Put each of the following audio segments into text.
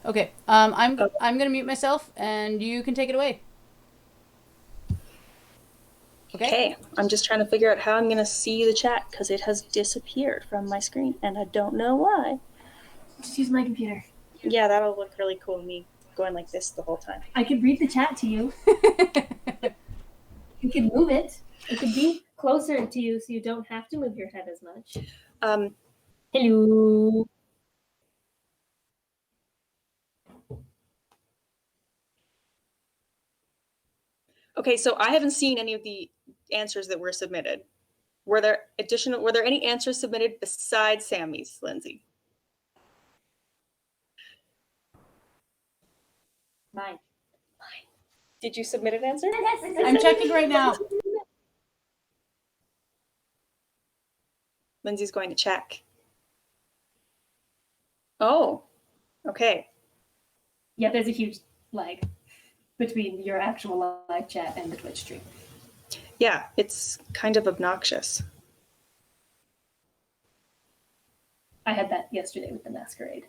Okay. I'm gonna mute myself, and you can take it away. Okay. Okay, I'm just trying to figure out how I'm going to see the chat because it has disappeared from my screen and I don't know why. Just use my computer. Yeah, that'll look really cool, me going like this the whole time. I could read the chat to you. You could move it. It could be closer to you so you don't have to move your head as much. Hello. Okay, so I haven't seen any of the answers that were submitted. Were there any answers submitted besides Sammy's, Lindsay? Mine. Did you submit an answer? I'm checking right now. Lindsay's going to check. Oh, okay. Yeah, there's a huge lag between your actual live chat and the Twitch stream. Yeah, it's kind of obnoxious. I had that yesterday with the masquerade.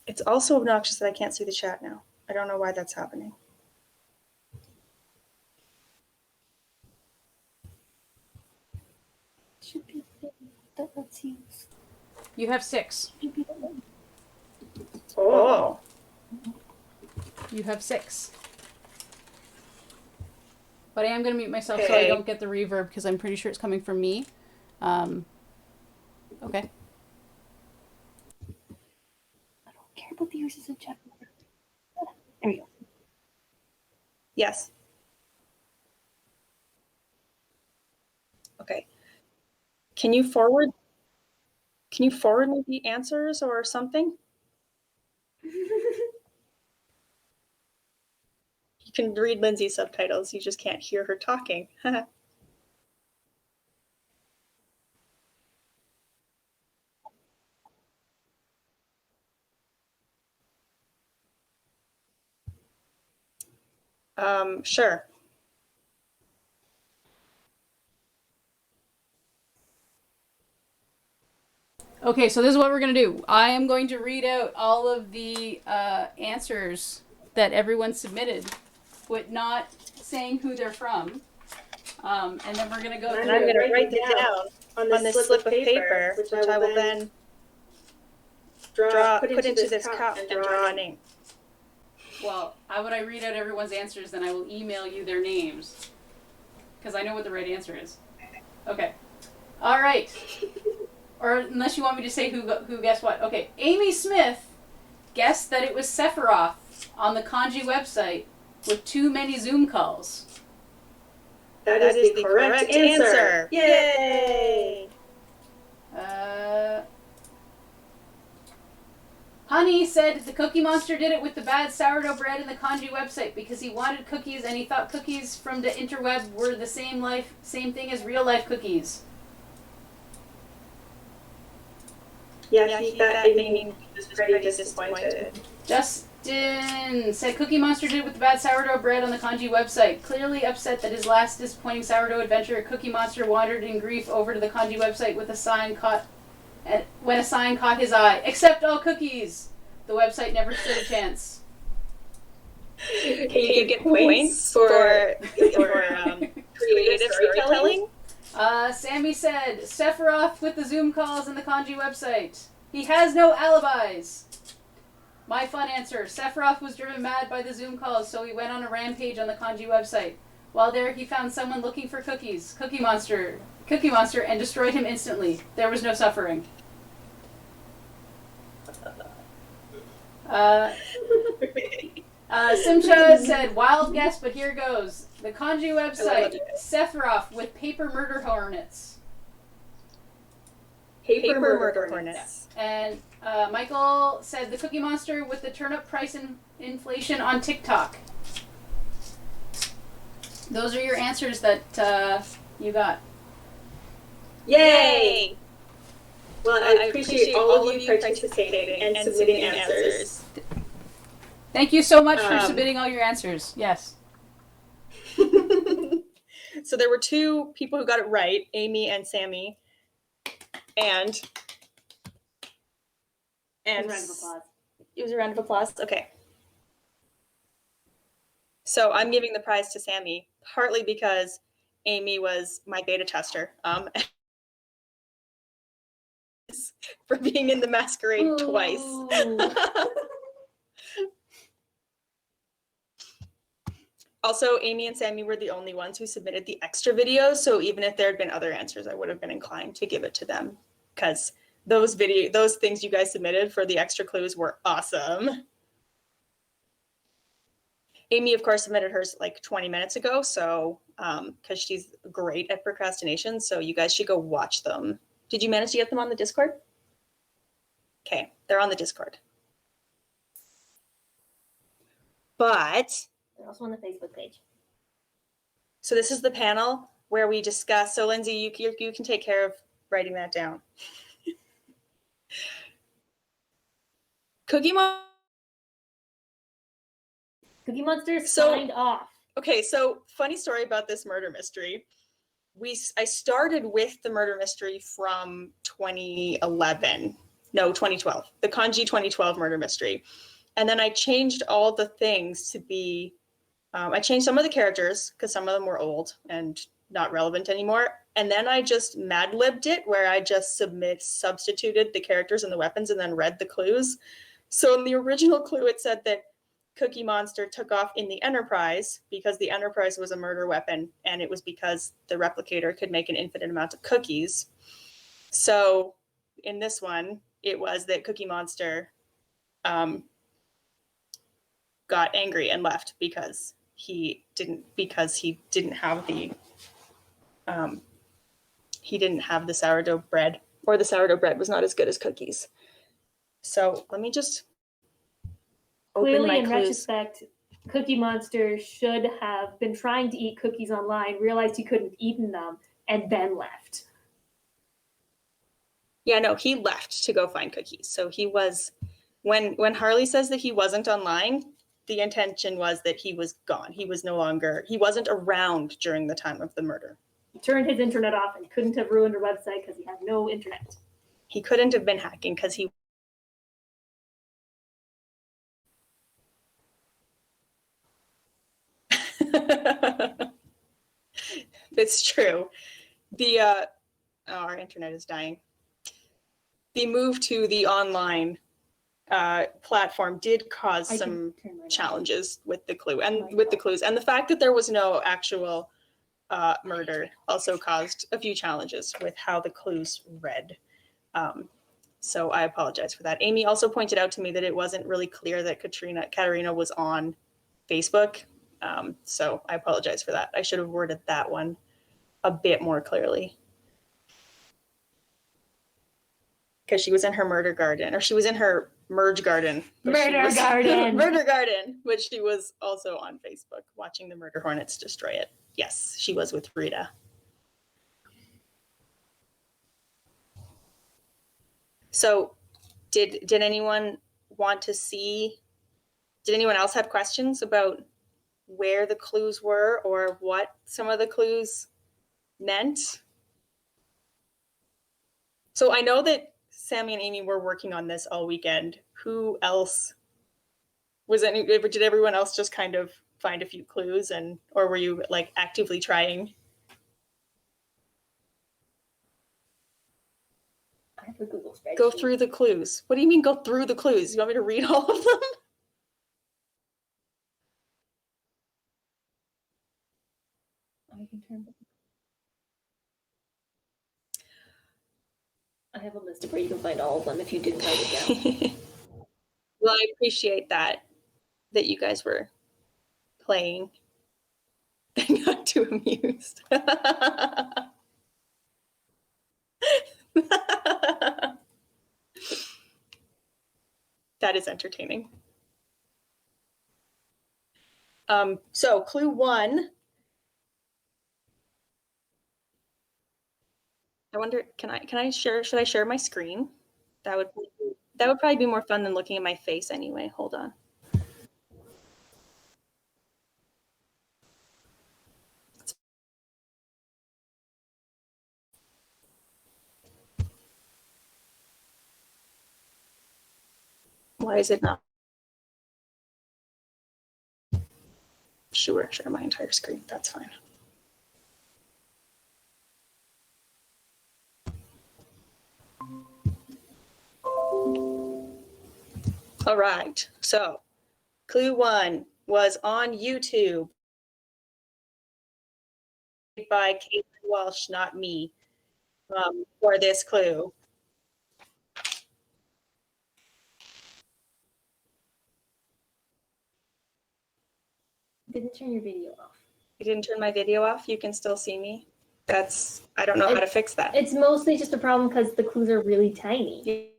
It's also obnoxious that I can't see the chat now. I don't know why that's happening. Should be a thing that lets you. You have 6. Oh. You have 6. But I am going to mute myself so I don't get the reverb because I'm pretty sure it's coming from me. Okay. I don't care about the users of chat. There we go. Yes. Okay. Can you forward me the answers or something? You can read Lindsay's subtitles, you just can't hear her talking. Sure. Okay, so this is what we're going to do. I am going to read out all of the answers that everyone submitted, but not saying who they're from. And then we're going to go through. And I'm going to write them down on this slip of paper, which I will then put into this cup and draw a name. Well, when I read out everyone's answers, then I will email you their names. Because I know what the right answer is. Okay. All right. Or unless you want me to say who guessed what. Okay. Amy Smith guessed that it was Sephiroth on the kanji website with too many Zoom calls. That is the correct answer. Yay! Honey said the Cookie Monster did it with the bad sourdough bread in the kanji website because he wanted cookies and he thought cookies from the interweb were the same thing as real life cookies. Yeah, that made me pretty disappointed. Justin said Cookie Monster did it with the bad sourdough bread on the kanji website. Clearly upset that his last disappointing sourdough adventure, Cookie Monster wandered in grief over to the kanji website with a sign when a sign caught his eye. Accept all cookies! The website never stood a chance. Can you get points for creative storytelling? Sammy said, Sephiroth with the Zoom calls and the kanji website. He has no alibis. My fun answer, Sephiroth was driven mad by the Zoom calls, so he went on a rampage on the kanji website. While there, he found someone looking for cookies, Cookie Monster, and destroyed him instantly. There was no suffering. Simcha said, wild guess, but here goes. The kanji website, Sephiroth with paper murder hornets. Paper murder hornets. And Michael said the Cookie Monster with the turnip price inflation on TikTok. Those are your answers that you got. Yay! Well, I appreciate all of you participating and submitting answers. Thank you so much for submitting all your answers. Yes. So there were 2 people who got it right, Amy and Sammy. And A round of applause. It was a round of applause. Okay. So I'm giving the prize to Sammy, partly because Amy was my beta tester, for being in the masquerade twice. Also, Amy and Sammy were the only ones who submitted the extra videos, so even if there had been other answers, I would have been inclined to give it to them, because those things you guys submitted for the extra clues were awesome. Amy, of course, submitted hers like 20 minutes ago, so because she's great at procrastination, so you guys should go watch them. Did you manage to get them on the Discord? Okay, they're on the Discord. But They're also on the Facebook page. so this is the panel where we discuss. So Lindsay, you can take care of writing that down. Cookie Monster signed off. Okay, so funny story about this murder mystery. I started with the murder mystery from 2011. No, 2012. The Kanji 2012 murder mystery. And then I changed all the things to be, I changed some of the characters because some of them were old and not relevant anymore. And then I just mad-libbed it where I just substituted the characters and the weapons and then read the clues. So in the original clue, it said that Cookie Monster took off in the Enterprise because the Enterprise was a murder weapon, and it was because the replicator could make an infinite amount of cookies. So in this one, it was that Cookie Monster got angry and left because he didn't have the sourdough bread, or the sourdough bread was not as good as cookies. So let me just Clearly, in retrospect, Cookie Monster should have been trying to eat cookies online, realized he couldn't have eaten them, and then left. Yeah, no, he left to go find cookies. So he was, when Harley says that he wasn't online, the intention was that he was gone. He wasn't around during the time of the murder. He turned his internet off and couldn't have ruined her website because he had no internet. He couldn't have been hacking because he It's true. Our internet is dying. The move to the online platform did cause some challenges with the clue and with the clues, and the fact that there was no actual murder also caused a few challenges with how the clues read. So I apologize for that. Amy also pointed out to me that it wasn't really clear that Katerina was on Facebook. So I apologize for that. I should have worded that one a bit more clearly. Because she was in her murder garden, or she was in her merge garden. Murder garden, but she was also on Facebook watching the murder hornets destroy it. Yes, she was with Rita. So did anyone want to see, did anyone else have questions about where the clues were or what some of the clues meant? So I know that Sammy and Amy were working on this all weekend. Who else did everyone else just kind of find a few clues, or were you like actively trying? I have a Google spreadsheet. Go through the clues. What do you mean go through the clues? You want me to read all of them? I have a list of where you can find all of them if you didn't write it down. Well, I appreciate that you guys were playing. I got too amused. That is entertaining. So clue 1. I wonder, should I share my screen? That would probably be more fun than looking at my face anyway. Hold on. Why is it not? Sure, share my entire screen. That's fine. All right, so clue 1 was on YouTube by Caitlin Walsh, not me, for this clue. Didn't turn your video off. You didn't turn my video off? You can still see me? I don't know how to fix that. It's mostly just a problem because the clues are really tiny.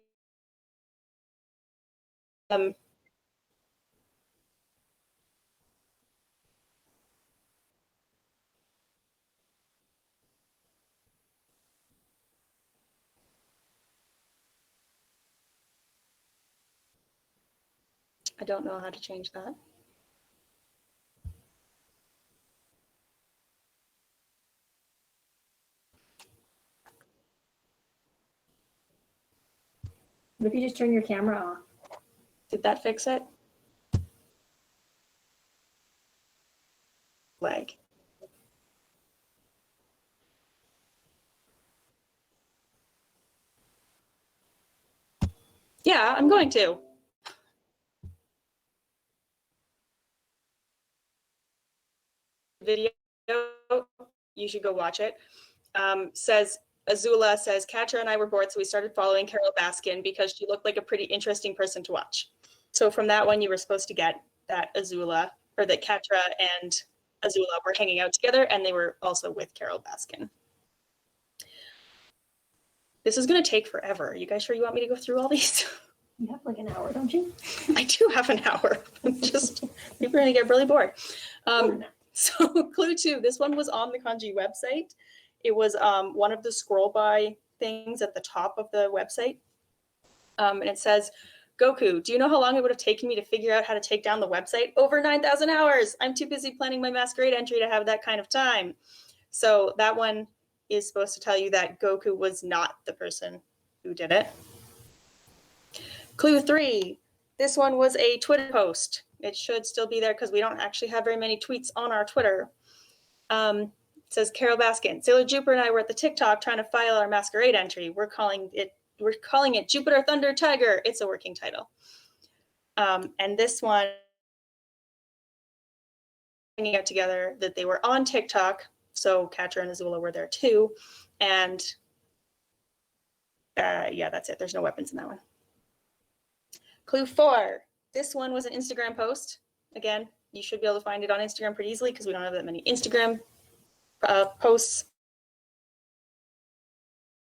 I don't know how to change that. What if you just turn your camera off? Did that fix it? Leg. Yeah, I'm going to. Video, you should go watch it. Says Azula says, Katra and I were bored, so we started following Carol Baskin because she looked like a pretty interesting person to watch. So from that one, you were supposed to get that Azula, or that Katra and Azula were hanging out together, and they were also with Carol Baskin. This is going to take forever. You guys sure you want me to go through all these? You have like an hour, don't you? I do have an hour. Just people are going to get really bored. So clue 2, this one was on the kanji website. It was one of the scroll by things at the top of the website. And it says, Goku, do you know how long it would have taken me to figure out how to take down the website? Over 9,000 hours. I'm too busy planning my masquerade entry to have that kind of time. So that one is supposed to tell you that Goku was not the person who did it. Clue 3, this one was a Twitter post. It should still be there because we don't actually have very many tweets on our Twitter. It says Carol Baskin, Sailor Jupiter and I were at the TikTok trying to file our masquerade entry. We're calling it Jupiter Thunder Tiger. It's a working title. And this one, hanging out together, that they were on TikTok. So Katra and Azula were there too. And yeah, that's it. There's no weapons in that one. Clue 4. This one was an Instagram post. Again, you should be able to find it on Instagram pretty easily because we don't have that many Instagram posts.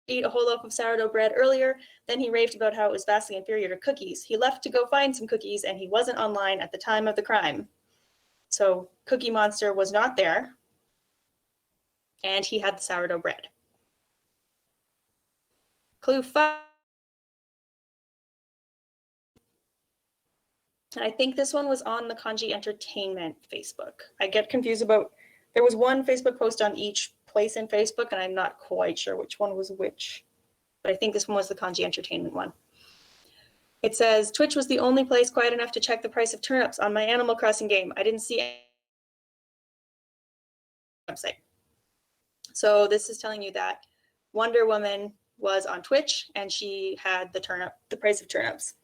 Ate a whole loaf of sourdough bread earlier. Then he raved about how it was vastly inferior to cookies. He left to go find some cookies and he wasn't online at the time of the crime. So Cookie Monster was not there. And he had the sourdough bread. Clue 5. And I think this one was on the Kanji Entertainment Facebook. I get confused about, there was one Facebook post on each place in Facebook, and I'm not quite sure which one was which. But I think this one was the Kanji Entertainment one. It says, Twitch was the only place quiet enough to check the price of turnips on my Animal Crossing game. I didn't see any website. So this is telling you that Wonder Woman was on Twitch, and she had the price of turnips.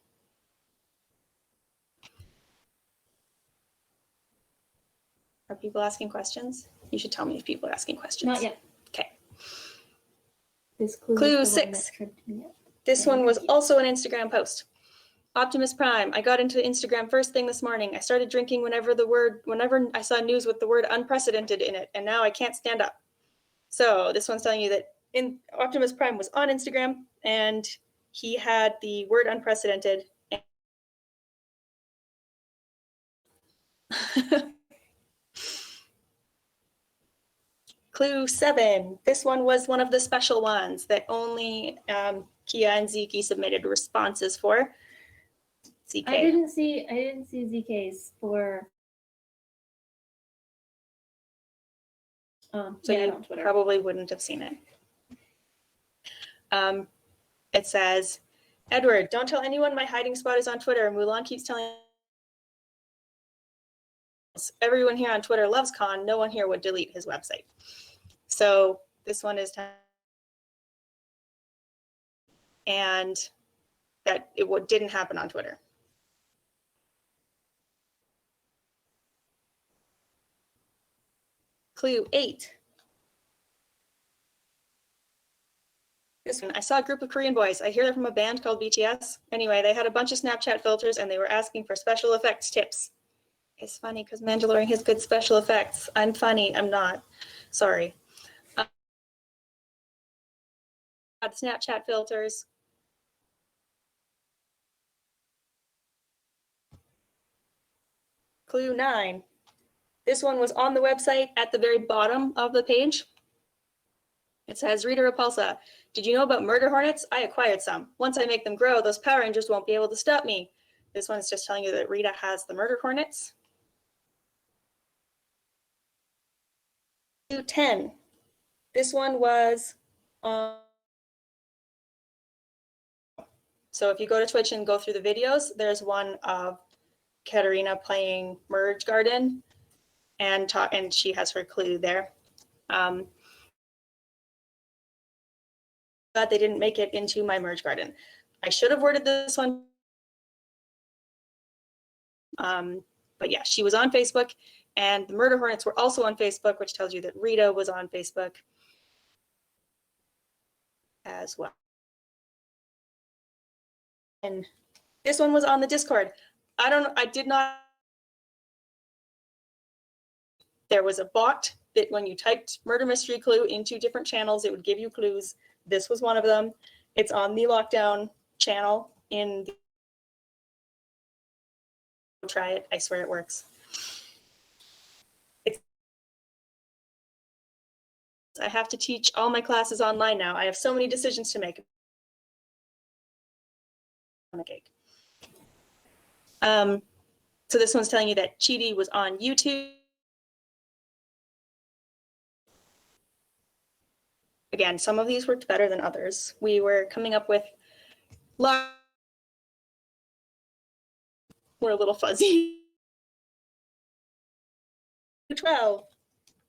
Are people asking questions? You should tell me if people are asking questions. Not yet. Okay. This Clue 6. This one was also an Instagram post. Optimus Prime. I got into Instagram first thing this morning. I started drinking whenever I saw news with the word unprecedented in it, and now I can't stand up. So this one's telling you that Optimus Prime was on Instagram, and he had the word unprecedented. Clue 7. This one was one of the special ones that only Kia and Ziki submitted responses for. ZK. I didn't see ZK's for. So yeah, you on Twitter. probably wouldn't have seen it. It says, Edward, don't tell anyone my hiding spot is on Twitter. Mulan keeps telling everyone here on Twitter loves Khan. No one here would delete his website. So this one is, and that it didn't happen on Twitter. Clue 8. This one, I saw a group of Korean boys. I hear they're from a band called BTS. Anyway, they had a bunch of Snapchat filters and they were asking for special effects tips. It's funny because Mandalorian has good special effects. I'm funny, I'm not. Sorry. Snapchat filters. Clue 9. This one was on the website at the very bottom of the page. It says, Rita Repulsa, did you know about murder hornets? I acquired some. Once I make them grow, those Power Rangers won't be able to stop me. This one is just telling you that Rita has the murder hornets. Clue 10. This one was so if you go to Twitch and go through the videos, there's one of Katarina playing Merge Garden, and she has her clue there. But they didn't make it into my Merge Garden. I should have worded this one. But yeah, she was on Facebook, and the Murder Hornets were also on Facebook, which tells you that Rita was on Facebook as well. And this one was on the Discord. I did not. There was a bot that when you typed murder mystery clue into different channels, it would give you clues. This was one of them. It's on the lockdown channel in the... Try it. I swear it works. I have to teach all my classes online now. I have so many decisions to make. So this one's telling you that Chidi was on YouTube. Again, some of these worked better than others. We were coming up with we're a little fuzzy. 12.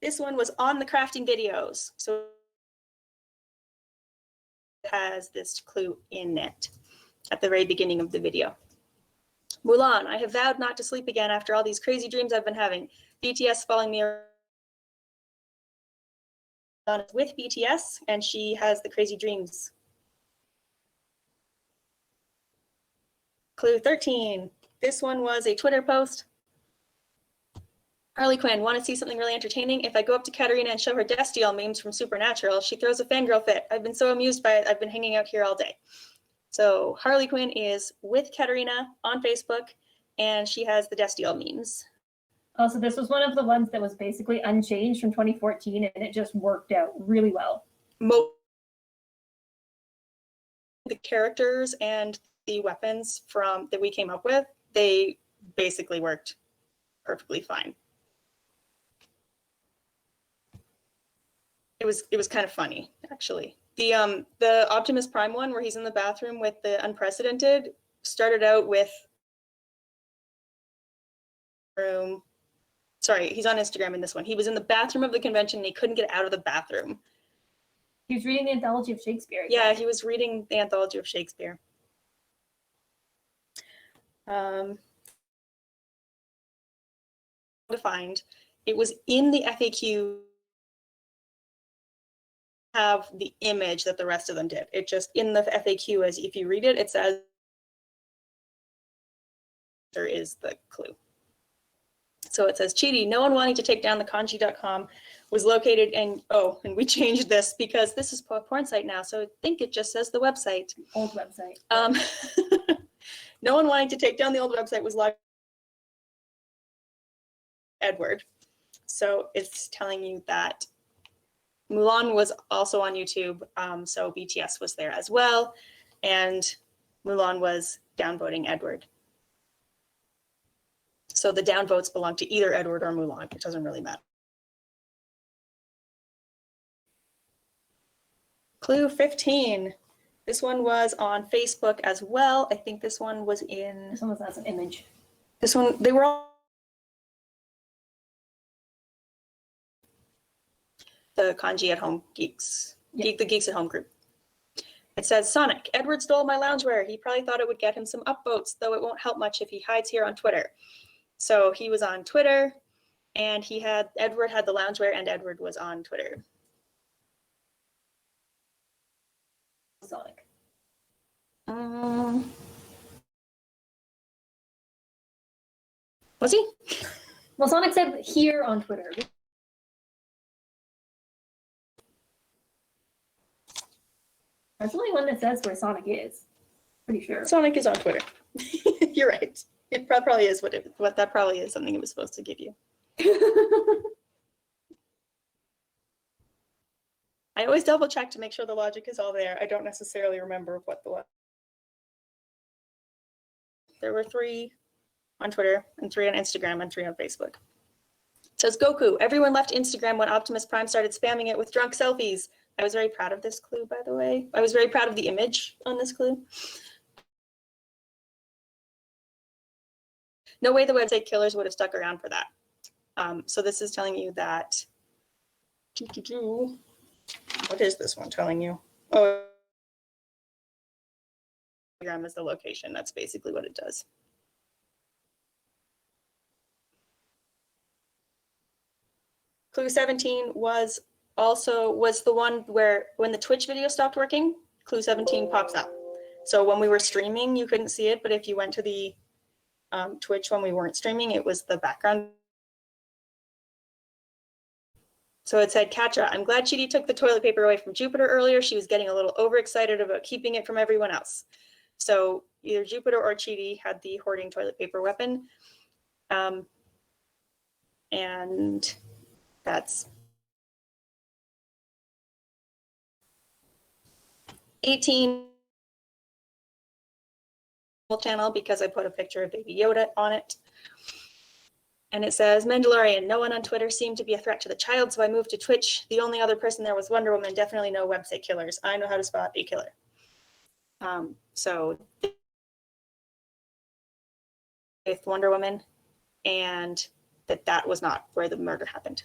This one was on the crafting videos. So it has this clue in it at the very beginning of the video. Mulan, I have vowed not to sleep again after all these crazy dreams I've been having. BTS following me around with BTS, and she has the crazy dreams. Clue 13. This one was a Twitter post. Harley Quinn, want to see something really entertaining? If I go up to Katarina and show her Destiel memes from Supernatural, she throws a fangirl fit. I've been so amused by it. I've been hanging out here all day. So Harley Quinn is with Katarina on Facebook, and she has the Destiel memes. Also, this was one of the ones that was basically unchanged from 2014, and it just worked out really well. The characters and the weapons that we came up with, they basically worked perfectly fine. It was kind of funny, actually. The Optimus Prime one, where he's in the bathroom with the Unprecedented, started out with he's on Instagram in this one. He was in the bathroom of the convention and he couldn't get out of the bathroom. He was reading the Anthology of Shakespeare. Yeah, he was reading the Anthology of Shakespeare. Defined. It was in the FAQ. Have the image that the rest of them did. It just in the FAQ, as if you read it, it says there is the clue. So it says, Chidi, no one wanting to take down the kanji.com was located in, and we changed this because this is a porn site now, so I think it just says the website. Old website. No one wanting to take down the old website was located Edward. So it's telling you that Mulan was also on YouTube, so BTS was there as well, and Mulan was downvoting Edward. So the downvotes belong to either Edward or Mulan. It doesn't really matter. Clue 15. This one was on Facebook as well. I think this one was in. This one has an image. This one, they were all. The Kanji at Home Geeks. Yep. The Geeks at Home group. It says, Sonic, Edward stole my loungewear. He probably thought it would get him some upvotes, though it won't help much if he hides here on Twitter. So he was on Twitter, and Edward had the loungewear, and Edward was on Twitter. Sonic. Was he? Well, Sonic said here on Twitter. There's only one that says where Sonic is. Pretty sure. Sonic is on Twitter. You're right. It probably is what that probably is something it was supposed to give you. I always double check to make sure the logic is all there. I don't necessarily remember what the was. There were 3 on Twitter and 3 on Instagram and 3 on Facebook. It says, Goku, everyone left Instagram when Optimus Prime started spamming it with drunk selfies. I was very proud of this clue, by the way. I was very proud of the image on this clue. No way the website killers would have stuck around for that. So this is telling you that, what is this one telling you? Oh, Instagram is the location. That's basically what it does. Clue 17 was the one where when the Twitch video stopped working, Clue 17 pops up. So when we were streaming, you couldn't see it, but if you went to the Twitch when we weren't streaming, it was the background. So it said, Katja, I'm glad Chidi took the toilet paper away from Jupiter earlier. She was getting a little overexcited about keeping it from everyone else. So either Jupiter or Chidi had the hoarding toilet paper weapon. And that's 18 channel because I put a picture of Baby Yoda on it. And it says, Mandalorian, no one on Twitter seemed to be a threat to the child, so I moved to Twitch. The only other person there was Wonder Woman, definitely no website killers. I know how to spot a killer. So with Wonder Woman, and that was not where the murder happened.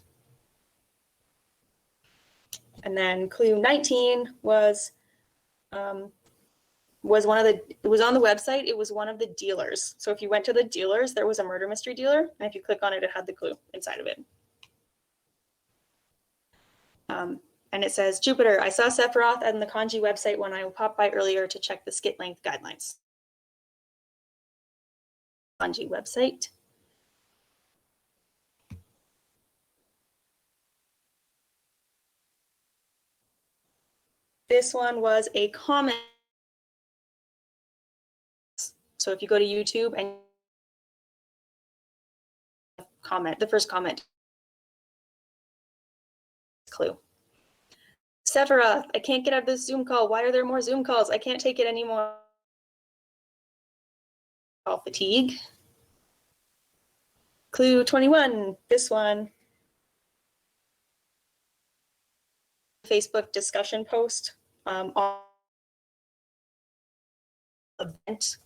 And then clue 19 was one of the, it was on the website, it was one of the dealers. So if you went to the dealers, there was a murder mystery dealer, and if you click on it, it had the clue inside of it. And it says, Jupiter, I saw Sephiroth on the Kanji website when I popped by earlier to check the skit length guidelines. Kanji website. This one was a comment. So if you go to YouTube and comment, the first comment, clue. Sephiroth, I can't get out of this Zoom call. Why are there more Zoom calls? I can't take it anymore. Call fatigue. Clue 21, this one. Facebook discussion post on event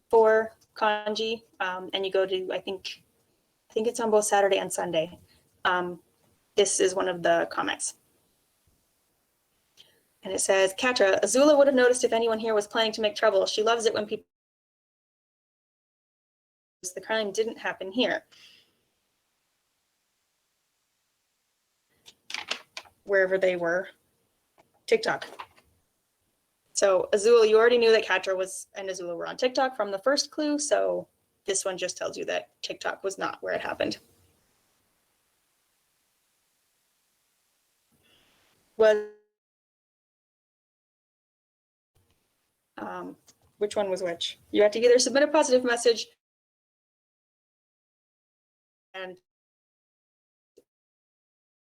for Kanji, and you go to, I think it's on both Saturday and Sunday. This is one of the comments. And it says, Katra, Azula would have noticed if anyone here was planning to make trouble. She loves it when people. The crime didn't happen here. Wherever they were, TikTok. So Azula, you already knew that Katra and Azula were on TikTok from the first clue, so this one just tells you that TikTok was not where it happened. Which one was which? You have to either submit a positive message and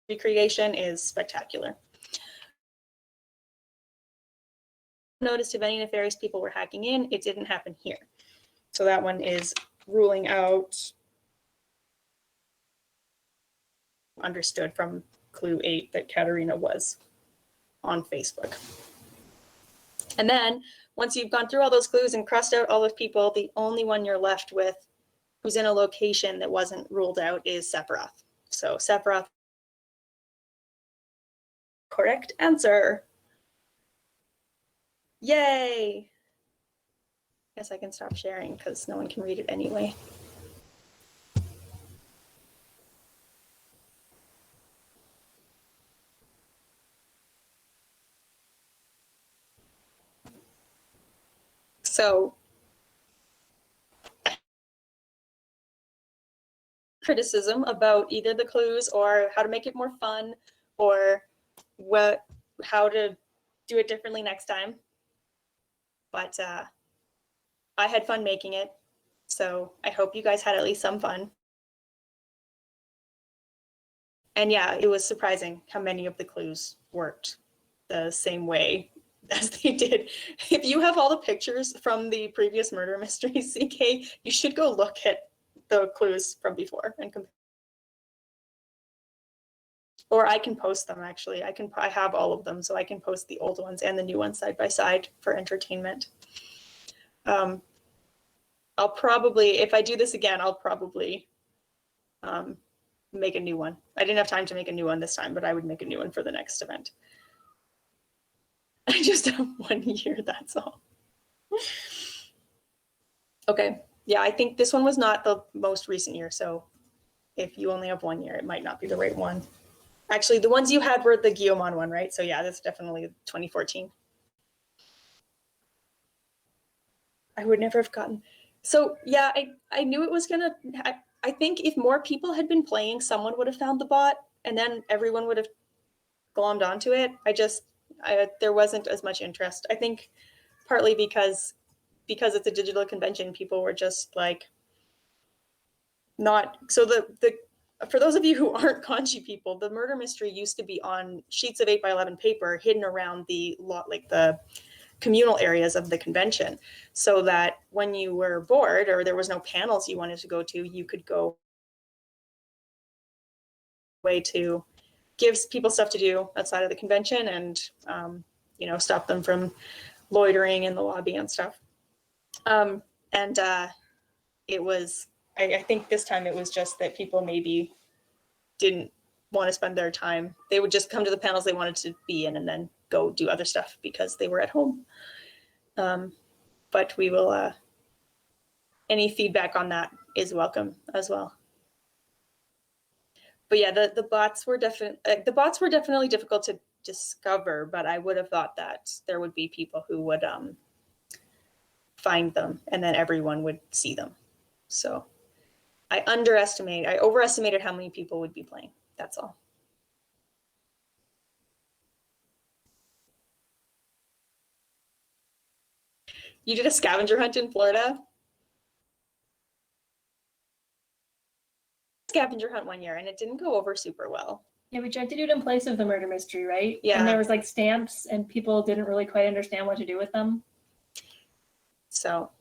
recreation is spectacular. Noticed if any nefarious people were hacking in, it didn't happen here. So that one is ruling out understood from clue 8 that Katarina was on Facebook. And then once you've gone through all those clues and crossed out all those people, the only one you're left with who's in a location that wasn't ruled out is Sephiroth. So Sephiroth, correct answer. Yay. Guess I can stop sharing because no one can read it anyway. So criticism about either the clues or how to make it more fun or how to do it differently next time. But I had fun making it, so I hope you guys had at least some fun. And yeah, it was surprising how many of the clues worked the same way as they did. If you have all the pictures from the previous murder mysteries, CK, you should go look at the clues from before and compare. Or I can post them, actually. I have all of them, so I can post the old ones and the new ones side by side for entertainment. I'll probably, if I do this again, I'll probably make a new one. I didn't have time to make a new one this time, but I would make a new one for the next event. I just have 1 year, that's all. Okay, yeah, I think this one was not the most recent year, so if you only have 1 year, it might not be the right one. Actually, the ones you had were the Guillemon one, right? So yeah, that's definitely 2014. I would never have gotten. So yeah, I knew it was gonna, I think if more people had been playing, someone would have found the bot and then everyone would have glommed onto it. There wasn't as much interest. I think partly because it's a digital convention, people were just like not, so for those of you who aren't kanji people, the murder mystery used to be on sheets of 8x11 paper hidden around the communal areas of the convention, so that when you were bored or there was no panels you wanted to go to, you could go way to give people stuff to do outside of the convention and stop them from loitering in the lobby and stuff. It was, I think this time it was just that people maybe didn't want to spend their time. They would just come to the panels they wanted to be in and then go do other stuff because they were at home. But we will, any feedback on that is welcome as well. But yeah, the bots were definitely difficult to discover, but I would have thought that there would be people who would find them and then everyone would see them. So I overestimated how many people would be playing. That's all. You did a scavenger hunt in Florida? Scavenger hunt 1 year and it didn't go over super well. Yeah, we tried to do it in place of the murder mystery, right? Yeah. And there was like stamps and people didn't really quite understand what to do with them. So.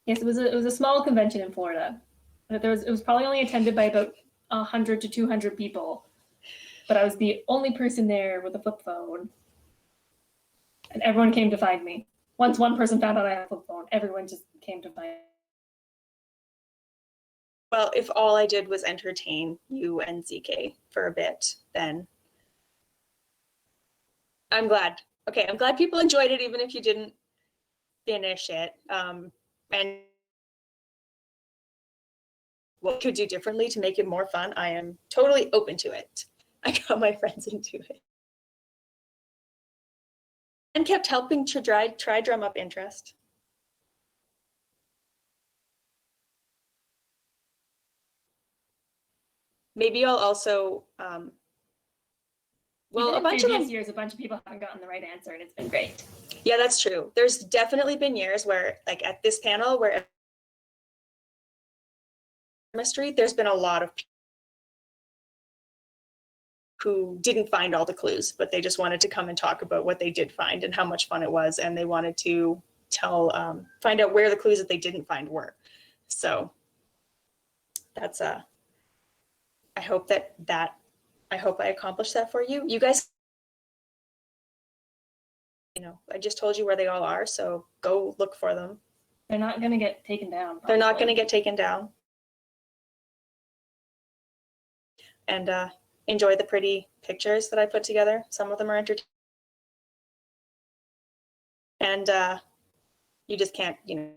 Yes, it was a small convention in Florida. But it was probably only attended by about 100 to 200 people. But I was the only person there with a flip phone. And everyone came to find me. Once one person found out I had a flip phone, everyone just came to find me. Well, if all I did was entertain you and ZK for a bit, then I'm glad. Okay, I'm glad people enjoyed it, even if you didn't finish it. And what could do differently to make it more fun? I am totally open to it. I got my friends into it. And kept helping to try drum up interest. Maybe I'll also, well, a bunch of them. Years, a bunch of people haven't gotten the right answer, and it's been great. Yeah, that's true. There's definitely been years where, like at this panel, where mystery, there's been a lot of people who didn't find all the clues, but they just wanted to come and talk about what they did find and how much fun it was, and they wanted to find out where the clues that they didn't find were. So that's I hope that I hope I accomplished that for you. You guys, I just told you where they all are, so go look for them. They're not going to get taken down. They're not probably. going to get taken down. And enjoy the pretty pictures that I put together. Some of them are entertaining. And you just can't, in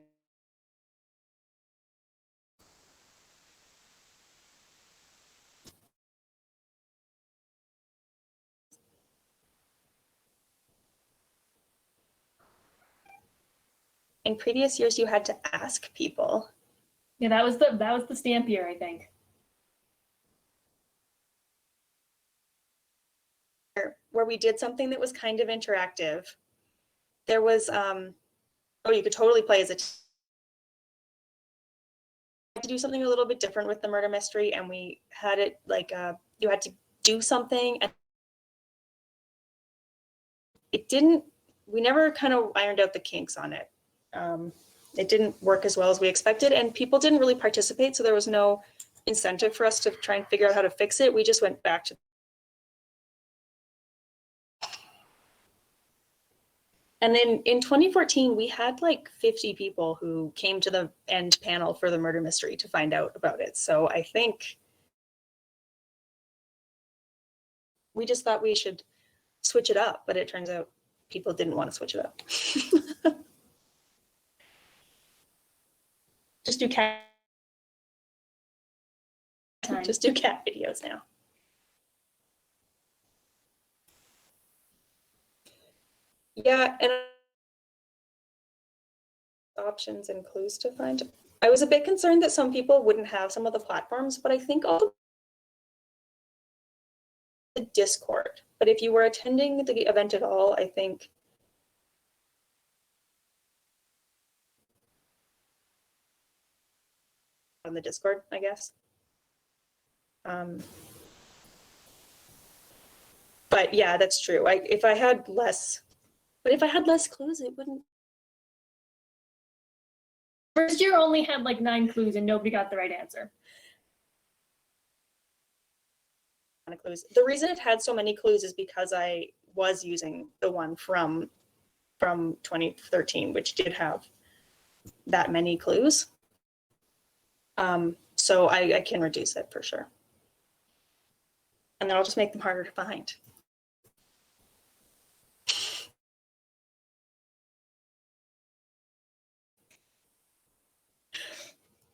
previous years, you had to ask people. Yeah, that was the stamp year, I think. Where we did something that was kind of interactive. There was, you could totally play as a team. To do something a little bit different with the murder mystery, and we had it like you had to do something, and we never kind of ironed out the kinks on it. It didn't work as well as we expected, and people didn't really participate, so there was no incentive for us to try and figure out how to fix it. We just went back to. And then in 2014, we had like 50 people who came to the end panel for the murder mystery to find out about it. So I think we just thought we should switch it up, but it turns out people didn't want to switch it up. Just do cat videos now. Yeah, and options and clues to find. I was a bit concerned that some people wouldn't have some of the platforms, but I think all the Discord. But if you were attending the event at all, I think on the Discord, I guess. But yeah, that's true. If I had less clues, it wouldn't. First year only had like 9 clues and nobody got the right answer. Clues. The reason it had so many clues is because I was using the one from 2013, which did have that many clues. So I can reduce it for sure. And then I'll just make them harder to find.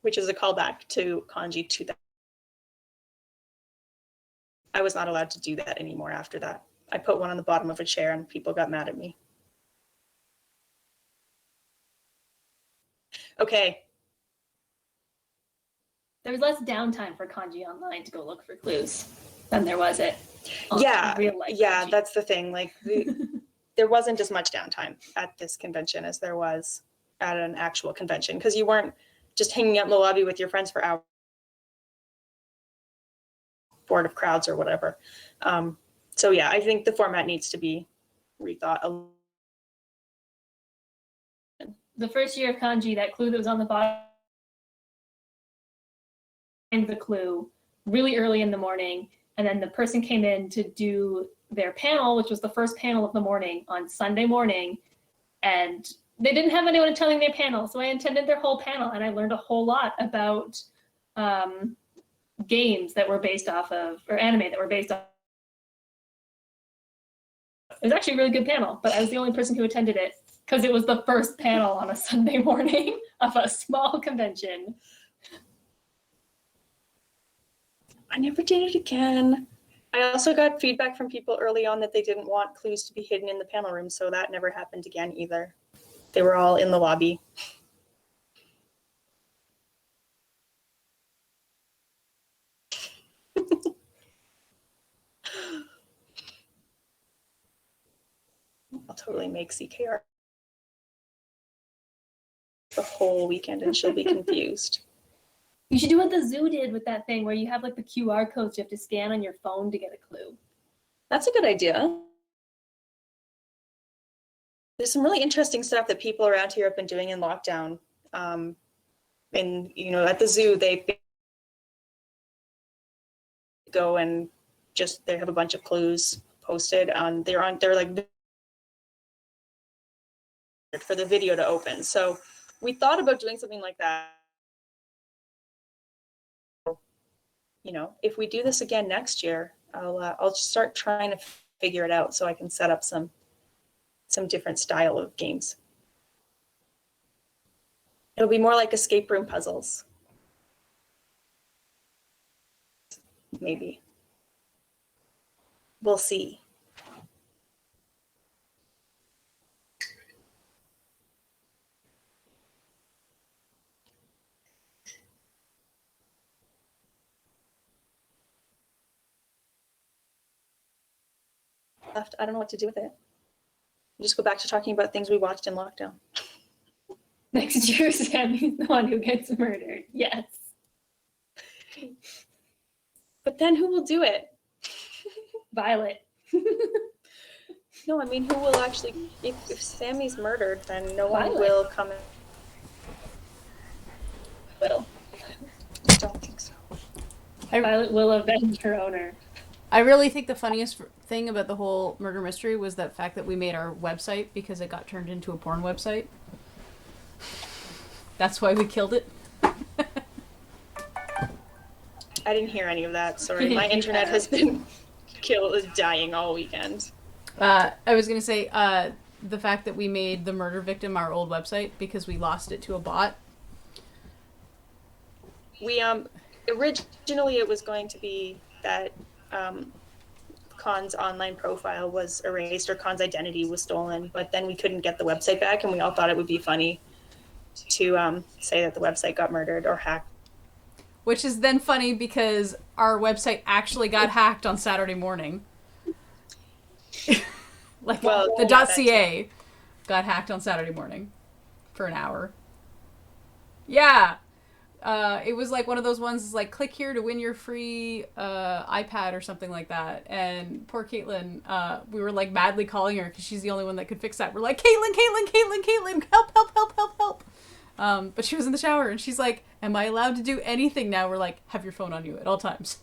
Which is a callback to Kanji 2000. I was not allowed to do that anymore after that. I put one on the bottom of a chair and people got mad at me. Okay. There was less downtime for Kanji Online to go look for clues than there was it. Real life. Yeah, Kanji. That's the thing. Like there wasn't as much downtime at this convention as there was at an actual convention, because you weren't just hanging out in the lobby with your friends for hours, bored of crowds or whatever. So yeah, I think the format needs to be rethought. The first year of Kanji, that clue that was on the bottom, the clue really early in the morning, and then the person came in to do their panel, which was the first panel of the morning on Sunday morning, and they didn't have anyone attending their panel, so I attended their whole panel, and I learned a whole lot about games that were based off of, or anime that were based off. It was actually a really good panel, but I was the only person who attended it because it was the first panel on a Sunday morning of a small convention. I never did it again. I also got feedback from people early on that they didn't want clues to be hidden in the panel room, so that never happened again either. They were all in the lobby. I'll totally make CKR the whole weekend and she'll be confused. You should do what the zoo did with that thing where you have like the QR codes you have to scan on your phone to get a clue. That's a good idea. There's some really interesting stuff that people around here have been doing in lockdown. And, at the zoo, they go and just they have a bunch of clues posted on. They're like for the video to open. So we thought about doing something like that. You know, if we do this again next year, I'll just start trying to figure it out so I can set up some different style of games. It'll be more like escape room puzzles. Maybe. We'll see. I don't know what to do with it. Just go back to talking about things we watched in lockdown. Next year, Sammy's the one who gets murdered. Yes. But then who will do it? Violet. No, I mean, who will actually, if Sammy's murdered, then no one Violet. will come in. Will. I don't think so. Violet will avenge her owner. I really think the funniest thing about the whole murder mystery was the fact that we made our website because it got turned into a porn website. That's why we killed it. I didn't hear any of that. Sorry, my internet has been dying all weekend. I was gonna say the fact that we made the murder victim our old website because we lost it to a bot. We originally it was going to be that Khan's online profile was erased or Khan's identity was stolen, but then we couldn't get the website back, and we all thought it would be funny to say that the website got murdered or hacked. Which is then funny because our website actually got hacked on Saturday morning. Like, Well, the yeah, .ca got hacked on Saturday morning for an hour. Yeah. It was like one of those ones, like, click here to win your free iPad or something like that. And poor Caitlin, we were, like, madly calling her because she's the only one that could fix that. We're like, Caitlin, help. But she was in the shower, and she's like, am I allowed to do anything now? We're like, have your phone on you at all times.